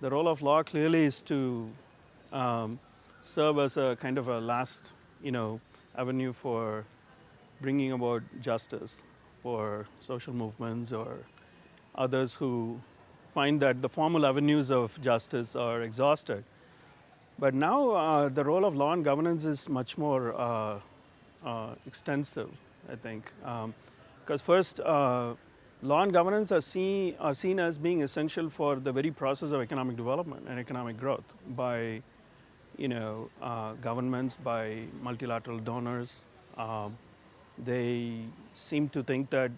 The role of law clearly is to serve as a kind of a last, avenue for bringing about justice for social movements or others who find that the formal avenues of justice are exhausted. But now the role of law and governance is much more extensive, I think. Because first, law and governance are seen as being essential for the very process of economic development and economic growth by governments, by multilateral donors. They seem to think that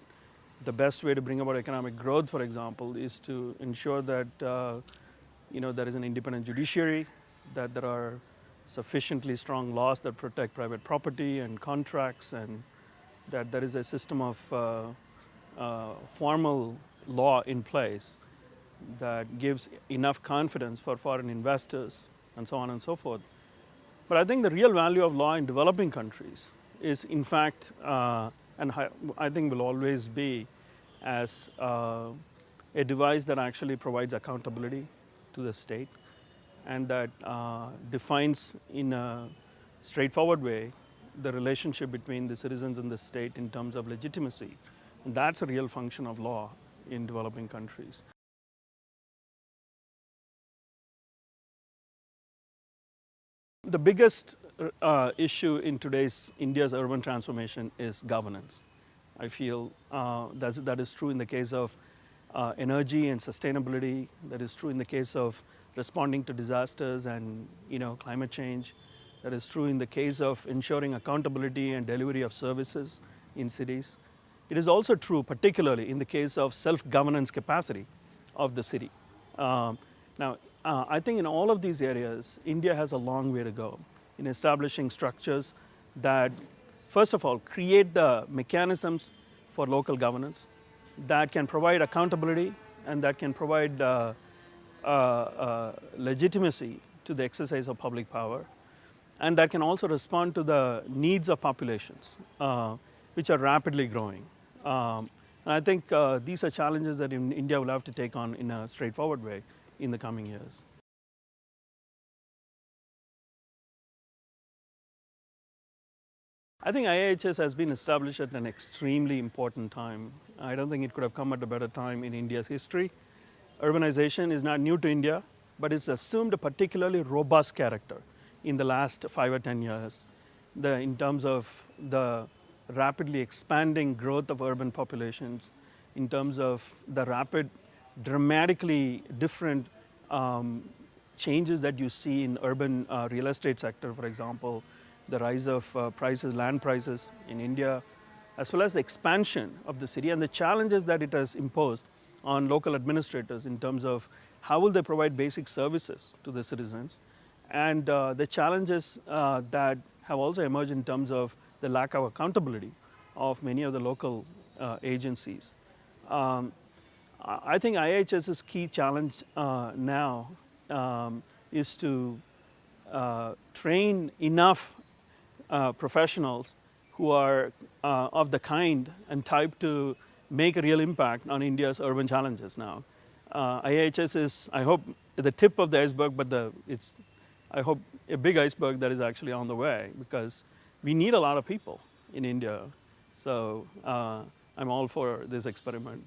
the best way to bring about economic growth, for example, is to ensure that there is an independent judiciary, that there are sufficiently strong laws that protect private property and contracts, and that there is a system of formal law in place that gives enough confidence for foreign investors and so on and so forth. But I think the real value of law in developing countries is in fact, and I think will always be, as a device that actually provides accountability to the state and that defines in a straightforward way the relationship between the citizens and the state in terms of legitimacy. And that's a real function of law in developing countries. The biggest issue in today's India's urban transformation is governance. I feel that is true in the case of energy and sustainability. That is true in the case of responding to disasters and climate change. That is true in the case of ensuring accountability and delivery of services in cities. It is also true particularly in the case of self-governance capacity of the city. Now, I think in all of these areas, India has a long way to go in establishing structures that, first of all, create the mechanisms for local governance that can provide accountability and that can provide legitimacy to the exercise of public power, and that can also respond to the needs of populations, which are rapidly growing. And I think these are challenges that India will have to take on in a straightforward way in the coming years. I think IIHS has been established at an extremely important time. I don't think it could have come at a better time in India's history. Urbanization is not new to India, but it's assumed a particularly robust character in the last 5 or 10 years in terms of the rapidly expanding growth of urban populations, in terms of the rapid, dramatically different changes that you see in urban real estate sector, for example, the rise of land prices in India, as well as the expansion of the city and the challenges that it has imposed on local administrators in terms of how will they provide basic services to the citizens, and the challenges that have also emerged in terms of the lack of accountability of many of the local agencies. I think IIHS's key challenge now is to train enough professionals who are of the kind and type to make a real impact on India's urban challenges now. IIHS is, I hope, the tip of the iceberg, but it's, I hope, a big iceberg that is actually on the way, because we need a lot of people in India. So I'm all for this experiment.